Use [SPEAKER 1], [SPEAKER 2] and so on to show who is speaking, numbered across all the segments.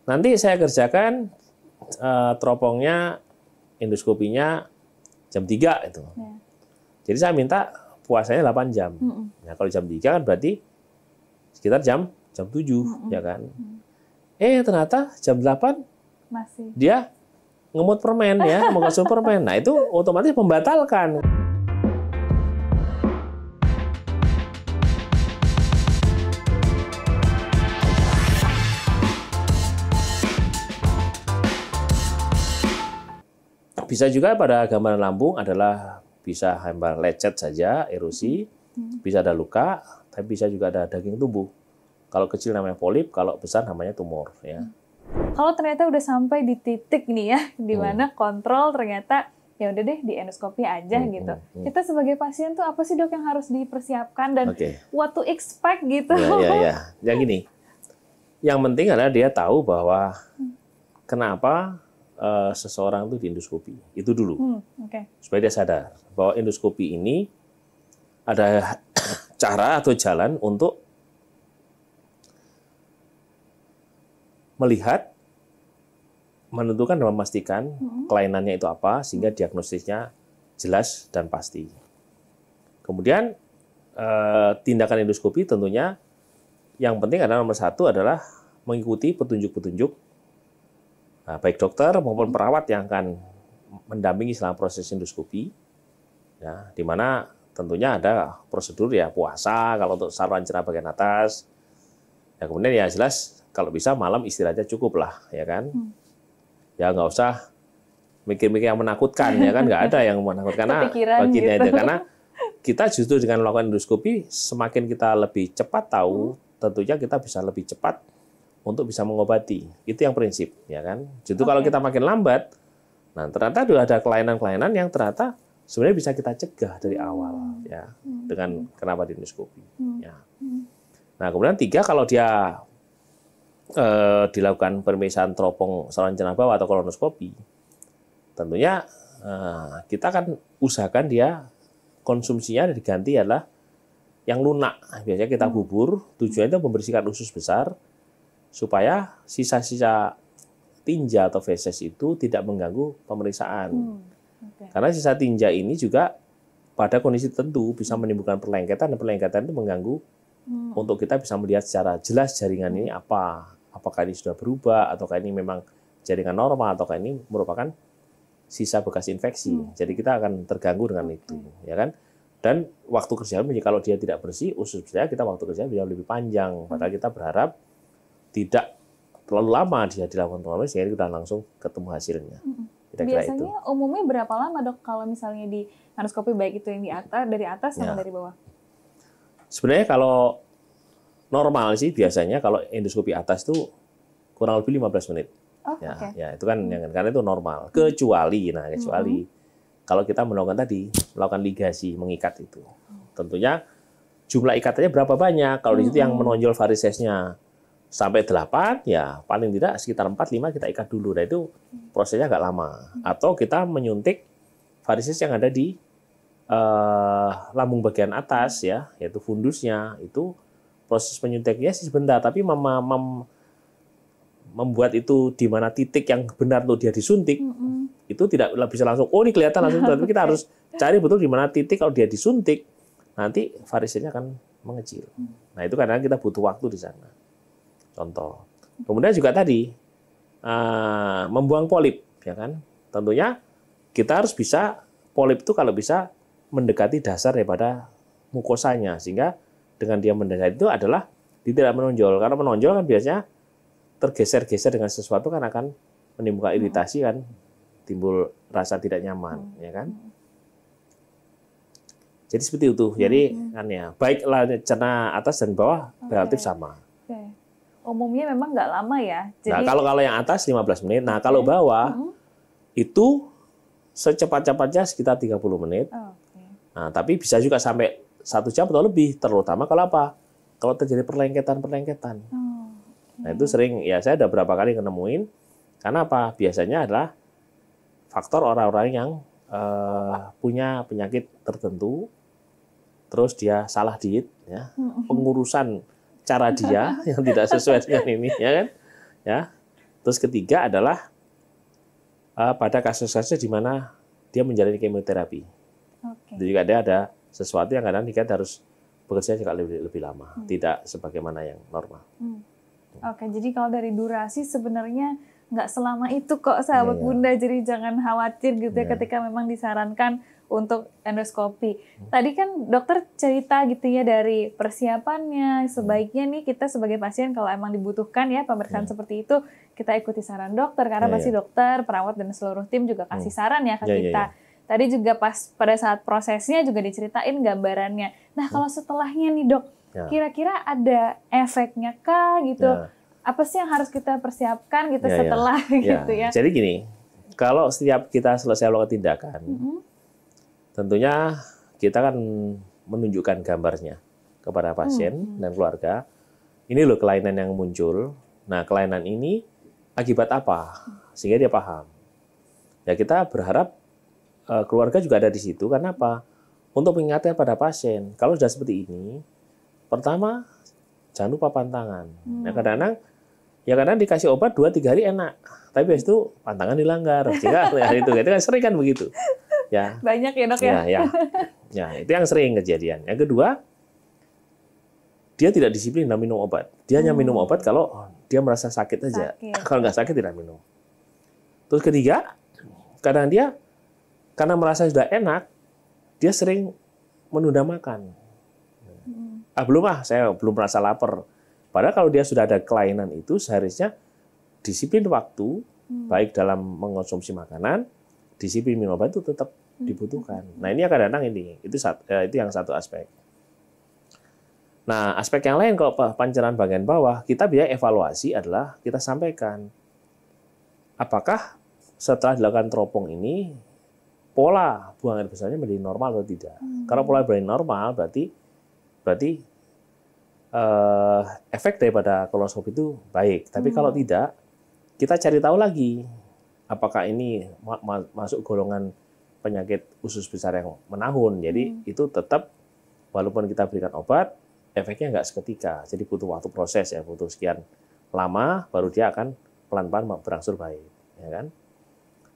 [SPEAKER 1] nanti saya kerjakan teropongnya, endoskopinya jam 3 itu.
[SPEAKER 2] Ya.
[SPEAKER 1] Jadi saya minta puasanya 8 jam. Nah, kalau jam 3 kan berarti sekitar jam 7 ya kan. Ternyata jam 8
[SPEAKER 2] Masih.
[SPEAKER 1] dia ngemut permen ya, mengkonsumsi permen. Nah, itu otomatis membatalkan. Bisa juga pada gambaran lambung adalah bisa hamba lecet saja, erosi, bisa ada luka, tapi bisa juga ada daging tumbuh. Kalau kecil namanya polip, kalau besar namanya tumor. Ya.
[SPEAKER 2] Kalau ternyata udah sampai di titik nih ya, di mana kontrol ternyata ya udah deh di endoskopi aja gitu. Kita sebagai pasien tuh apa sih dok yang harus dipersiapkan dan what to expect gitu?
[SPEAKER 1] Ya gini, yang penting adalah dia tahu bahwa kenapa seseorang itu di endoskopi. Itu dulu. Supaya dia sadar bahwa endoskopi ini ada cara atau jalan untuk melihat, menentukan dan memastikan kelainannya itu apa, sehingga diagnosisnya jelas dan pasti. Kemudian tindakan endoskopi tentunya yang penting adalah nomor 1 adalah mengikuti petunjuk-petunjuk baik dokter maupun perawat yang akan mendampingi selama proses endoskopi, ya, di mana tentunya ada prosedur ya puasa kalau untuk saluran cerna bagian atas, ya kemudian ya jelas kalau bisa malam istirahatnya cukup lah, ya kan, ya nggak usah mikir-mikir yang menakutkan, ya kan, nggak ada yang menakutkan bagiannya gitu. Karena kita justru dengan melakukan endoskopi semakin kita lebih cepat tahu, tentunya kita bisa lebih cepat untuk bisa mengobati. Itu yang prinsip, ya kan. Justru kalau kita makin lambat, nah ternyata ada kelainan-kelainan yang ternyata sebenarnya bisa kita cegah dari awal, ya, dengan kenapa di endoskopi. Ya. Nah kemudian 3, kalau dia dilakukan pemeriksaan teropong saluran cerna bawah atau kolonoskopi, tentunya kita akan usahakan dia konsumsinya diganti adalah yang lunak. Biasanya kita bubur, tujuannya itu membersihkan usus besar, supaya sisa-sisa tinja atau feses itu tidak mengganggu pemeriksaan. Karena sisa tinja ini juga pada kondisi tertentu bisa menimbulkan perlengketan, dan perlengketan itu mengganggu untuk kita bisa melihat secara jelas jaringan ini apa. Apakah ini sudah berubah, ataukah ini memang jaringan normal, ataukah ini merupakan sisa bekas infeksi. Jadi kita akan terganggu dengan itu, ya kan? Dan waktu kerja kalau dia tidak bersih, usus besar kita waktu kerja bisa lebih panjang. Padahal kita berharap tidak terlalu lama dia dilakukan pemeriksaan sehingga kita langsung ketemu hasilnya.
[SPEAKER 2] Biasanya umumnya berapa lama dok kalau misalnya di endoskopi baik itu yang di atas, dari atas sama dari bawah?
[SPEAKER 1] Sebenarnya kalau normal sih biasanya kalau endoskopi atas itu kurang lebih 15 menit. Ya itu kan karena itu normal. Kecuali kalau kita melakukan ligasi, mengikat itu. Tentunya jumlah ikatannya berapa banyak? Kalau di situ yang menonjol varisesnya sampai 8, ya paling tidak sekitar 4-5 kita ikat dulu. Nah itu prosesnya agak lama. Atau kita menyuntik varises yang ada di lambung bagian atas, ya, yaitu fundusnya. Itu proses penyuntiknya sih sebentar, tapi membuat itu di mana titik yang benar untuk dia disuntik, itu tidak bisa langsung, oh ini kelihatan langsung. Tapi kita harus cari betul di mana titik kalau dia disuntik, nanti varisesnya akan mengecil. Nah itu kadang kita butuh waktu di sana. Contoh. Kemudian juga tadi membuang polip, ya kan? Tentunya kita harus bisa polip itu kalau bisa mendekati dasar daripada mukosanya, sehingga dengan dia mendekati itu adalah dia tidak menonjol. Karena menonjol kan biasanya tergeser-geser dengan sesuatu kan akan menimbulkan iritasi kan, timbul rasa tidak nyaman, ya kan? Jadi seperti itu. Jadi kan ya, baiklah cerna atas dan bawah relatif sama.
[SPEAKER 2] Umumnya memang nggak lama ya.
[SPEAKER 1] Jadi, nah, kalau yang atas 15 menit. Nah, kalau bawah itu secepat-cepatnya sekitar 30 menit. Nah, tapi bisa juga sampai 1 jam atau lebih, terutama kalau apa? Kalau terjadi perlengketan. Nah, itu sering, ya saya ada berapa kali nemuin. Karena apa? Biasanya adalah faktor orang-orang yang punya penyakit tertentu, terus dia salah diet, ya, pengurusan cara dia yang tidak sesuai dengan ini, ya kan, ya, Terus ketiga adalah pada kasus-kasus di mana dia menjalani kemoterapi. Jadi juga ada sesuatu yang kadang kita harus bekerja juga lebih lama, tidak sebagaimana yang normal.
[SPEAKER 2] Oke, jadi kalau dari durasi sebenarnya nggak selama itu kok sahabat Bunda, jadi jangan khawatir gitu ya ketika memang disarankan untuk endoskopi. Tadi kan dokter cerita gitu ya dari persiapannya, sebaiknya nih kita sebagai pasien kalau emang dibutuhkan ya pemeriksaan seperti itu, kita ikuti saran dokter, karena pasti dokter, perawat, dan seluruh tim juga kasih saran ya ke kita. Tadi juga pas pada saat prosesnya juga diceritain gambarannya. Nah kalau setelahnya nih dok, kira-kira ada efeknya kah gitu? Apa sih yang harus kita persiapkan gitu setelah gitu ya?
[SPEAKER 1] Jadi gini, kalau setiap kita selesai melakukan tindakan, tentunya kita kan menunjukkan gambarnya kepada pasien dan keluarga. Ini loh kelainan yang muncul. Nah kelainan ini akibat apa? Sehingga dia paham. Ya kita berharap keluarga juga ada di situ. Karena apa? Untuk mengingatkan pada pasien, kalau sudah seperti ini, pertama jangan lupa pantangan. Kadang-kadang dikasih obat 2-3 hari enak, tapi habis itu pantangan dilanggar. Sehingga itu kan sering kan begitu. Ya.
[SPEAKER 2] Banyak ya dok ya.
[SPEAKER 1] Ya, itu yang sering kejadian. Yang kedua, dia tidak disiplin dalam minum obat. Dia hanya minum obat kalau dia merasa sakit aja. Kalau nggak sakit tidak minum. Terus ketiga, kadang dia karena merasa sudah enak, dia sering menunda makan. Saya belum merasa lapar. Padahal kalau dia sudah ada kelainan itu, seharusnya disiplin waktu, baik dalam mengonsumsi makanan, disiplin minum obat itu tetap dibutuhkan. Nah ini kadang-kadang itu yang satu aspek. Nah aspek yang lain kalau pancaran bagian bawah, kita biasa evaluasi adalah kita sampaikan apakah setelah dilakukan teropong ini pola buang air besarnya menjadi normal atau tidak. Kalau pola menjadi normal berarti efek daripada kolonoskopi itu baik. Tapi kalau tidak, kita cari tahu lagi apakah ini masuk golongan penyakit usus besar yang menahun. Jadi itu tetap walaupun kita berikan obat, efeknya nggak seketika. Jadi butuh waktu proses ya, butuh sekian lama baru dia akan pelan-pelan berangsur baik, ya kan?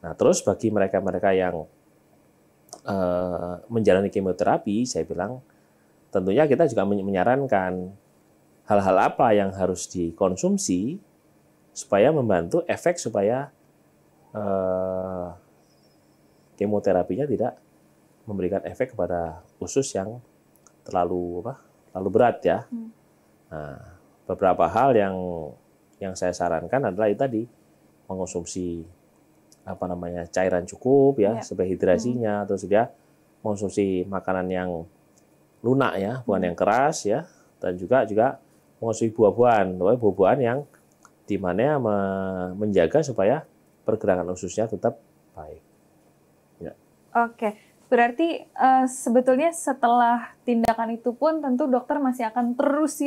[SPEAKER 1] Nah, terus bagi mereka-mereka yang menjalani kemoterapi, saya bilang tentunya kita juga menyarankan hal-hal apa yang harus dikonsumsi supaya membantu efek supaya kemoterapinya tidak memberikan efek kepada usus yang terlalu berat ya. Nah, beberapa hal yang saya sarankan adalah itu tadi mengonsumsi cairan cukup ya, supaya hidrasinya, terus dia mengonsumsi makanan yang lunak ya, bukan yang keras ya, dan juga mengonsumsi buah-buahan yang dimana menjaga supaya pergerakan ususnya tetap baik. Ya.
[SPEAKER 2] Oke, berarti sebetulnya setelah tindakan itu pun tentu dokter masih akan terus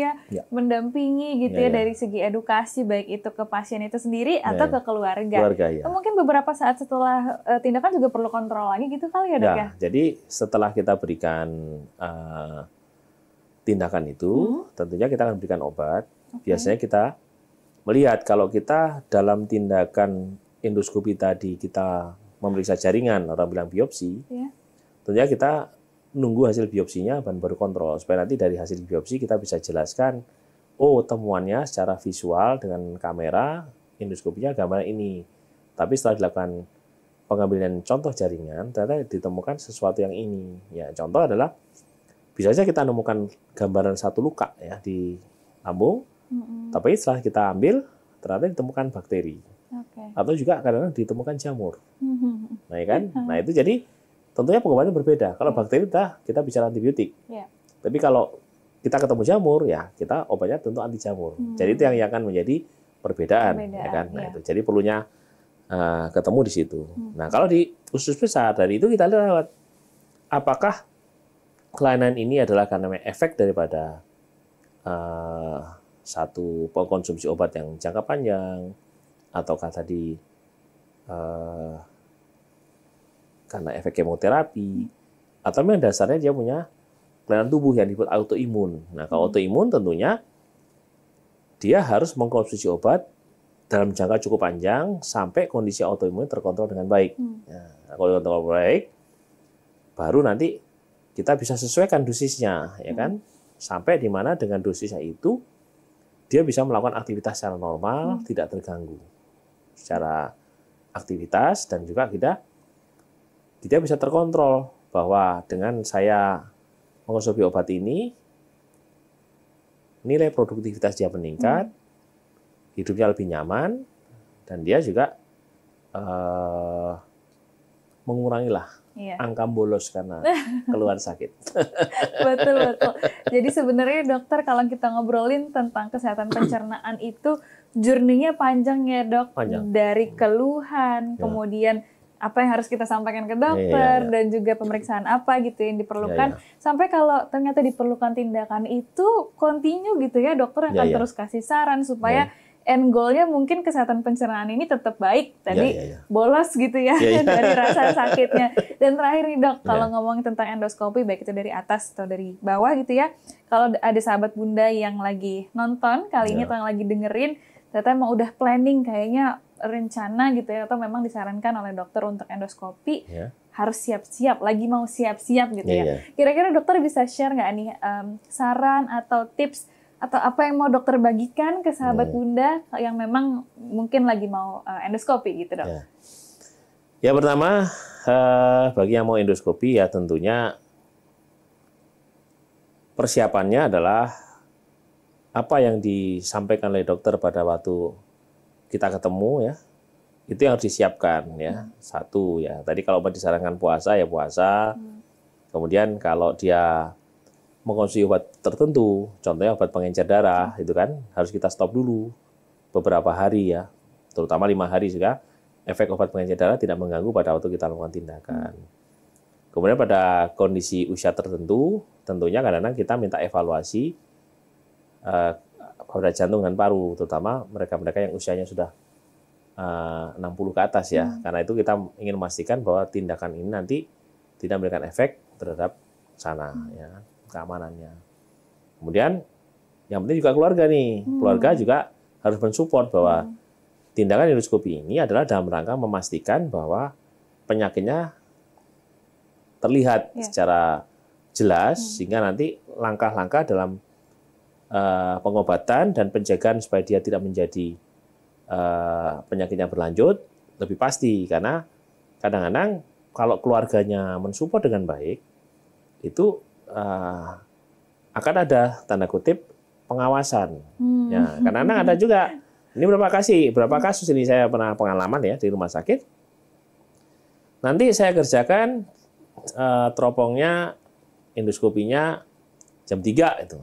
[SPEAKER 2] mendampingi gitu dari segi edukasi baik itu ke pasien itu sendiri atau ke keluarga. Mungkin beberapa saat setelah tindakan juga perlu kontrol lagi gitu kali ya dok ya?
[SPEAKER 1] Jadi setelah kita berikan tindakan itu, tentunya kita akan berikan obat. Biasanya kita melihat kalau kita dalam tindakan endoskopi tadi kita memeriksa jaringan, orang bilang biopsi, tentunya kita nunggu hasil biopsinya dan baru kontrol. Supaya nanti dari hasil biopsi kita bisa jelaskan, temuannya secara visual dengan kamera, endoskopinya gambar ini. Tapi setelah dilakukan pengambilan contoh jaringan, ternyata ditemukan sesuatu yang ini. Ya, contoh adalah, bisa saja kita menemukan gambaran satu luka ya di lambung, tapi setelah kita ambil, ternyata ditemukan bakteri. Atau juga kadang-kadang ditemukan jamur. Nah, ya kan? Nah, itu jadi tentunya pengobatannya berbeda. Kalau bakteri kita bicara antibiotik. Tapi kalau kita ketemu jamur, ya kita obatnya tentu anti jamur. Jadi itu yang akan menjadi perbedaan. Ya kan? Nah, itu jadi perlunya ketemu di situ. Nah, kalau di usus besar, dari itu kita lihat apakah kelainan ini adalah karena efek daripada satu pengkonsumsi obat yang jangka panjang, ataukah tadi karena efek kemoterapi, atau memang dasarnya dia punya kelainan tubuh yang disebut autoimun. Nah, kalau autoimun tentunya dia harus mengkonsumsi obat dalam jangka cukup panjang sampai kondisi autoimun terkontrol dengan baik. Nah, kalau kontrol baik, baru nanti kita bisa sesuaikan dosisnya, ya kan? Sampai di mana dengan dosisnya itu dia bisa melakukan aktivitas secara normal, tidak terganggu secara aktivitas, dan juga kita bisa terkontrol bahwa dengan saya mengonsumsi obat ini, nilai produktivitas dia meningkat, hidupnya lebih nyaman, dan dia juga mengurangilah angka bolos karena keluhan sakit.
[SPEAKER 2] Betul. Jadi sebenarnya dokter, kalau kita ngobrolin tentang kesehatan pencernaan itu journey-nya panjang ya dok.
[SPEAKER 1] Panjang.
[SPEAKER 2] Dari keluhan, kemudian apa yang harus kita sampaikan ke dokter, dan juga pemeriksaan apa gitu yang diperlukan. Sampai kalau ternyata diperlukan tindakan itu continue gitu ya, dokter akan terus kasih saran supaya end goal-nya mungkin kesehatan pencernaan ini tetap baik. Tadi bolos gitu ya dari rasa sakitnya. Dan terakhir nih dok, kalau ngomong tentang endoskopi, baik itu dari atas atau dari bawah gitu ya, kalau ada sahabat bunda yang lagi nonton kali ini atau yang lagi dengerin, ternyata emang udah planning kayaknya rencana gitu ya, atau memang disarankan oleh dokter untuk endoskopi, harus siap-siap, lagi mau siap-siap gitu ya. Kira-kira dokter bisa share nggak nih saran atau tips atau apa yang mau dokter bagikan ke sahabat bunda yang memang mungkin lagi mau endoskopi gitu dok?
[SPEAKER 1] Ya pertama, bagi yang mau endoskopi ya tentunya persiapannya adalah apa yang disampaikan oleh dokter pada waktu kita ketemu ya, itu yang harus disiapkan ya. Satu ya, tadi kalau disarankan puasa ya puasa. Kemudian kalau dia mengkonsumsi obat tertentu, contohnya obat pengencer darah, itu kan harus kita stop dulu beberapa hari ya, terutama 5 hari juga. Efek obat pengencer darah tidak mengganggu pada waktu kita lakukan tindakan. Kemudian pada kondisi usia tertentu, tentunya kadang-kadang kita minta evaluasi pada jantung dan paru, terutama mereka-mereka yang usianya sudah 60 ke atas ya. Karena itu kita ingin memastikan bahwa tindakan ini nanti tidak memberikan efek terhadap sana ya, keamanannya. Kemudian yang penting juga keluarga nih. Keluarga juga harus mensupport bahwa tindakan endoskopi ini adalah dalam rangka memastikan bahwa penyakitnya terlihat secara jelas, sehingga nanti langkah-langkah dalam pengobatan dan pencegahan supaya dia tidak menjadi penyakitnya berlanjut lebih pasti. Karena kadang-kadang kalau keluarganya mensupport dengan baik, itu akan ada tanda kutip pengawasan. Ya, kadang-kadang ada juga. Ini berapa kasus ini saya pernah pengalaman ya di rumah sakit. Nanti saya kerjakan teropongnya, endoskopinya jam 3 itu.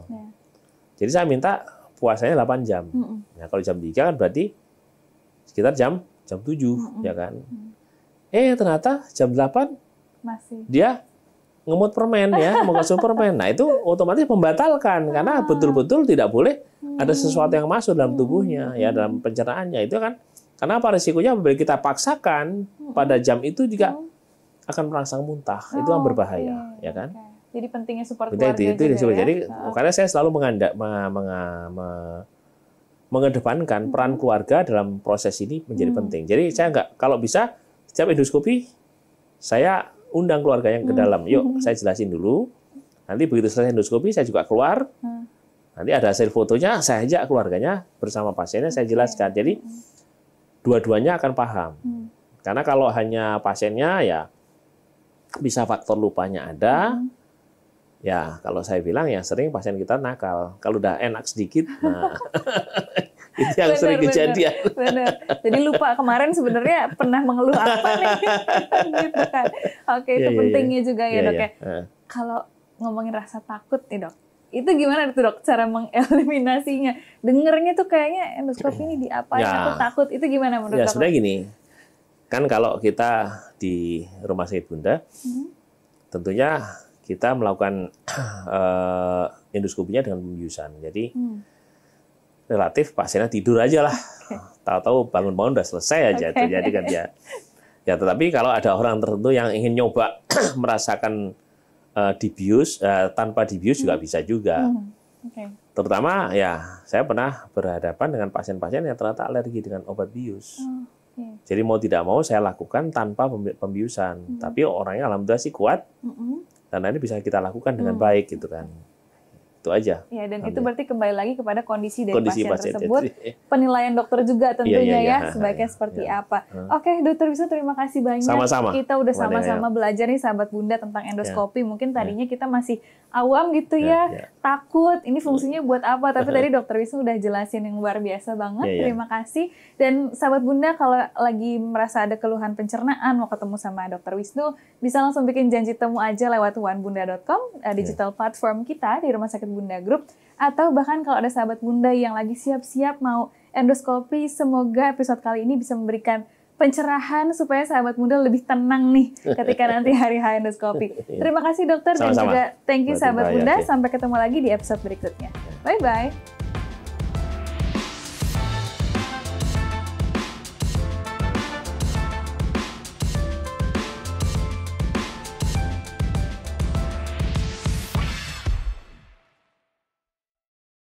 [SPEAKER 1] Jadi saya minta puasanya 8 jam. Nah, kalau jam 3 kan berarti sekitar jam 7 ya kan. Ternyata jam 8
[SPEAKER 2] masih
[SPEAKER 1] dia ngemut permen ya, mengkonsumsi permen. Nah, itu otomatis membatalkan karena betul-betul tidak boleh ada sesuatu yang masuk dalam tubuhnya ya, dalam pencernaannya. Itu kan karena apa, risikonya bila kita paksakan pada jam itu juga akan merangsang muntah. Itu yang berbahaya ya kan.
[SPEAKER 2] Jadi pentingnya support keluarga juga ya.
[SPEAKER 1] Jadi karena saya selalu mengedepankan peran keluarga dalam proses ini menjadi penting. Jadi saya kalau bisa setiap endoskopi saya undang keluarga yang ke dalam. Yuk, saya jelasin dulu. Nanti begitu selesai endoskopi, saya juga keluar. Nanti ada hasil fotonya, saya ajak keluarganya bersama pasiennya, saya jelaskan. Jadi, dua-duanya akan paham. Karena kalau hanya pasiennya, ya bisa faktor lupanya ada. Ya, kalau saya bilang ya sering pasien kita nakal. Kalau udah enak sedikit, nah itu yang sering kejadian.
[SPEAKER 2] Benar. Jadi lupa kemarin sebenarnya pernah mengeluh apa nih. Gitu kan. Oke, itu pentingnya juga ya dok ya. Kalau ngomongin rasa takut nih dok, itu gimana tuh dok cara mengeliminasinya? Dengernya tuh kayaknya endoskopi ini diapain, aku takut. Itu gimana menurut dok?
[SPEAKER 1] Ya sebenarnya gini, kan kalau kita di rumah sakit bunda, tentunya kita melakukan endoskopinya dengan pembiusan. Jadi relatif pasiennya tidur aja lah. Tahu-tahu bangun-bangun udah selesai aja. Jadi kan ya. Tetapi kalau ada orang tertentu yang ingin nyoba merasakan dibius tanpa dibius juga bisa juga. Terutama ya saya pernah berhadapan dengan pasien-pasien yang ternyata alergi dengan obat bius. Jadi mau tidak mau saya lakukan tanpa pembiusan. Tapi orangnya alhamdulillah sih kuat. Dan ini bisa kita lakukan dengan baik gitu kan. Itu aja.
[SPEAKER 2] Ya, dan itu berarti kembali lagi kepada kondisi dari pasien tersebut. Penilaian dokter juga tentunya sebaiknya seperti apa. Oke, Dokter Wisnu terima kasih banyak.
[SPEAKER 1] Sama-sama.
[SPEAKER 2] Kita udah sama-sama belajar nih sahabat Bunda tentang endoskopi. Mungkin tadinya kita masih awam gitu takut ini fungsinya buat apa. Tapi tadi Dokter Wisnu udah jelasin yang luar biasa banget. Terima kasih. Dan sahabat Bunda kalau lagi merasa ada keluhan pencernaan, mau ketemu sama Dokter Wisnu, bisa langsung bikin janji temu aja lewat onebunda.com, digital platform kita di Rumah Sakit Bunda Group, atau bahkan kalau ada sahabat Bunda yang lagi siap-siap mau endoskopi, semoga episode kali ini bisa memberikan pencerahan supaya sahabat Bunda lebih tenang nih ketika nanti hari H endoskopi. Terima kasih dokter. Dan juga thank you sahabat Bunda. Sampai ketemu lagi di episode berikutnya. Bye-bye.